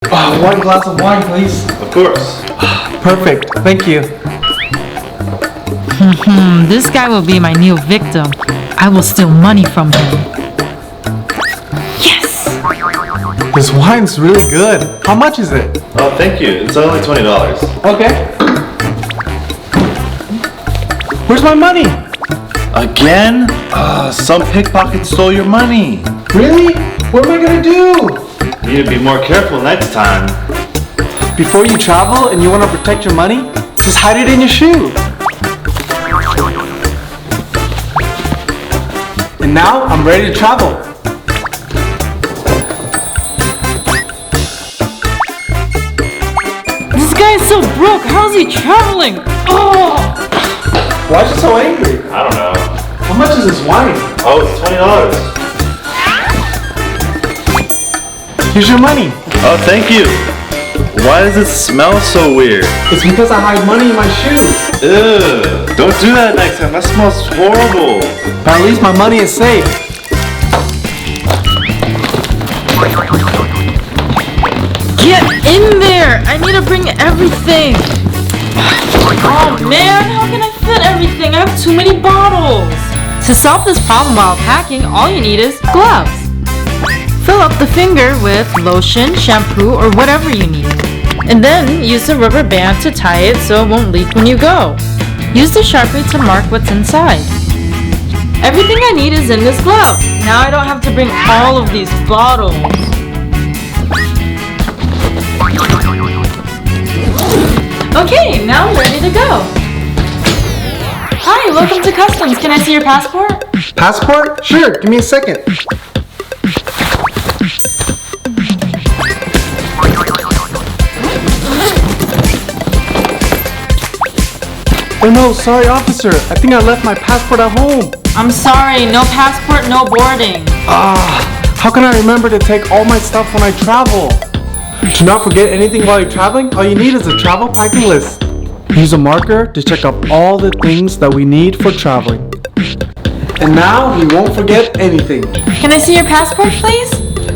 One glass of wine, please. Of course. Perfect. Thank you. This guy will be my new victim. I will steal money from him. Yes! This wine's really good. How much is it? Oh, thank you. It's only $20. Okay. Where's my money? Again? Some pickpocket stole your money. Really? What am I gonna do? You need to be more careful next time. Before you travel and you want to protect your money, just hide it in your shoe. And now I'm ready to travel. This guy is so broke. How is he traveling? Oh! Why is he so angry? I don't know. How much is this wine? Oh, it's $20. Here's your money. Oh, thank you. Why does it smell so weird? It's because I hide money in my shoe. Ugh. Don't do that next time. That smells horrible. But at least my money is safe. Get in there! I need to bring everything. Oh man, how can I fit everything? I have too many bottles. To solve this problem while packing, all you need is gloves. Fill up the finger with lotion, shampoo, or whatever you need. And then use a rubber band to tie it so it won't leak when you go. Use the Sharpie to mark what's inside. Everything I need is in this glove. Now I don't have to bring all of these bottles. Okay, now I'm ready to go. Hi, welcome to Customs. Can I see your passport? Passport? Sure, give me a second. Oh no, sorry officer. I think I left my passport at home. I'm sorry, no passport, no boarding. How can I remember to take all my stuff when I travel? Do not forget anything while you're traveling. All you need is a travel packing list. Use a marker to check up all the things that we need for traveling. And now we won't forget anything. Can I see your passport, please?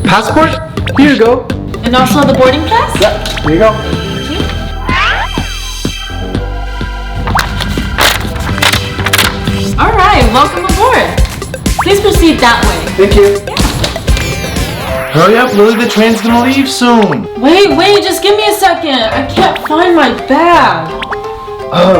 Passport? Here you go. And also the boarding pass? Yep, here you go. Alright, welcome aboard. Please proceed that way. Thank you. Hurry up, Lily. The train's gonna leave soon. Wait, just give me a second. I can't find my bag.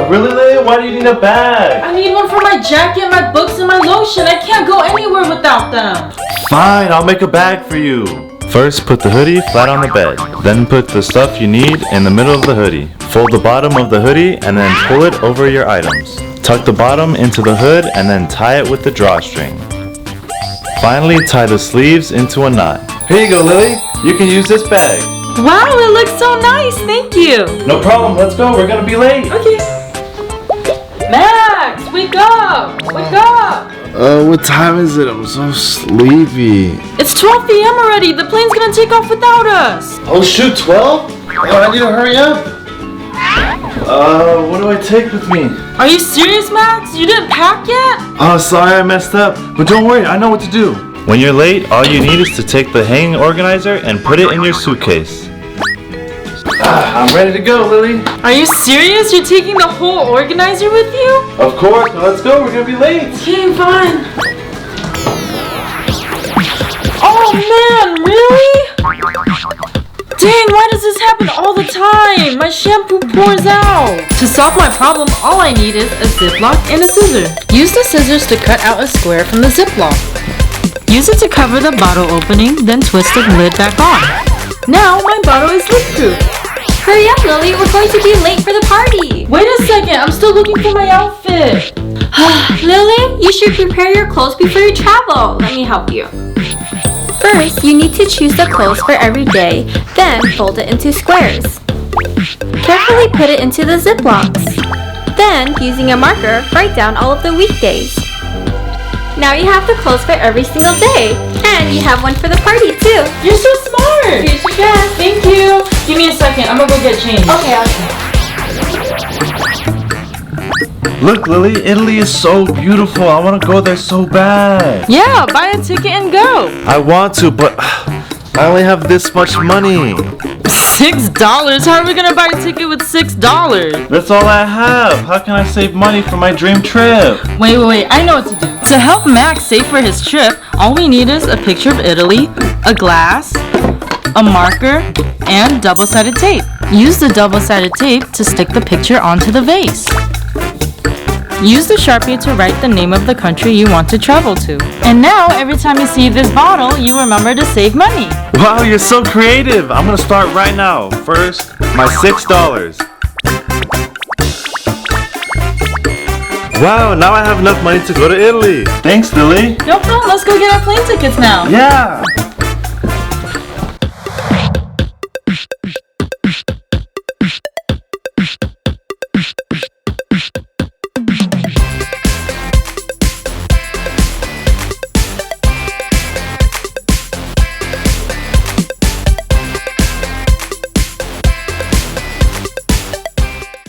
Really, Lily? Why do you need a bag? I need one for my jacket, my books, and my lotion. I can't go anywhere without them. Fine, I'll make a bag for you. First, put the hoodie flat on the bed. Then put the stuff you need in the middle of the hoodie. Fold the bottom of the hoodie and then pull it over your items. Tuck the bottom into the hood and then tie it with the drawstring. Finally, tie the sleeves into a knot. Here you go, Lily. You can use this bag. Wow, it looks so nice. Thank you. No problem. Let's go. We're gonna be late. Okay. Max, wake up. Wake up. What time is it? I'm so sleepy. It's 12 p.m. already. The plane's gonna take off without us. Oh shoot, 12? Oh, I need to hurry up. What do I take with me? Are you serious, Max? You didn't pack yet? Oh, sorry I messed up. But don't worry, I know what to do. When you're late, all you need is to take the hanging organizer and put it in your suitcase. I'm ready to go, Lily. Are you serious? You're taking the whole organizer with you? Of course. Let's go. We're gonna be late. Okay, fine. Oh man, really? Dang, why does this happen all the time? My shampoo pours out. To solve my problem, all I need is a Ziplock and a scissor. Use the scissors to cut out a square from the Ziplock. Use it to cover the bottle opening, then twist the lid back on. Now my bottle is leak-proof. Hurry up, Lily. We're going to be late for the party. Wait a second, I'm still looking for my outfit. Lily, you should prepare your clothes before you travel. Let me help you. First, you need to choose the clothes for every day, then fold it into squares. Carefully put it into the Ziplocs. Then, using a marker, write down all of the weekdays. Now you have the clothes for every single day. And you have one for the party, too. You're so smart. Here's your dress. Thank you. Give me a second, I'm gonna go get changed. Okay. Look, Lily, Italy is so beautiful. I want to go there so bad. Yeah, buy a ticket and go. I want to, but I only have this much money. $6? How are we gonna buy a ticket with $6? That's all I have. How can I save money for my dream trip? Wait, I know what to do. To help Max save for his trip, all we need is a picture of Italy, a glass, a marker, and double-sided tape. Use the double-sided tape to stick the picture onto the vase. Use the Sharpie to write the name of the country you want to travel to. And now, every time you see this bottle, you remember to save money. Wow, you're so creative. I'm gonna start right now. First, my $6. Wow, now I have enough money to go to Italy. Thanks, Lily. No problem, let's go get our plane tickets now. Yeah.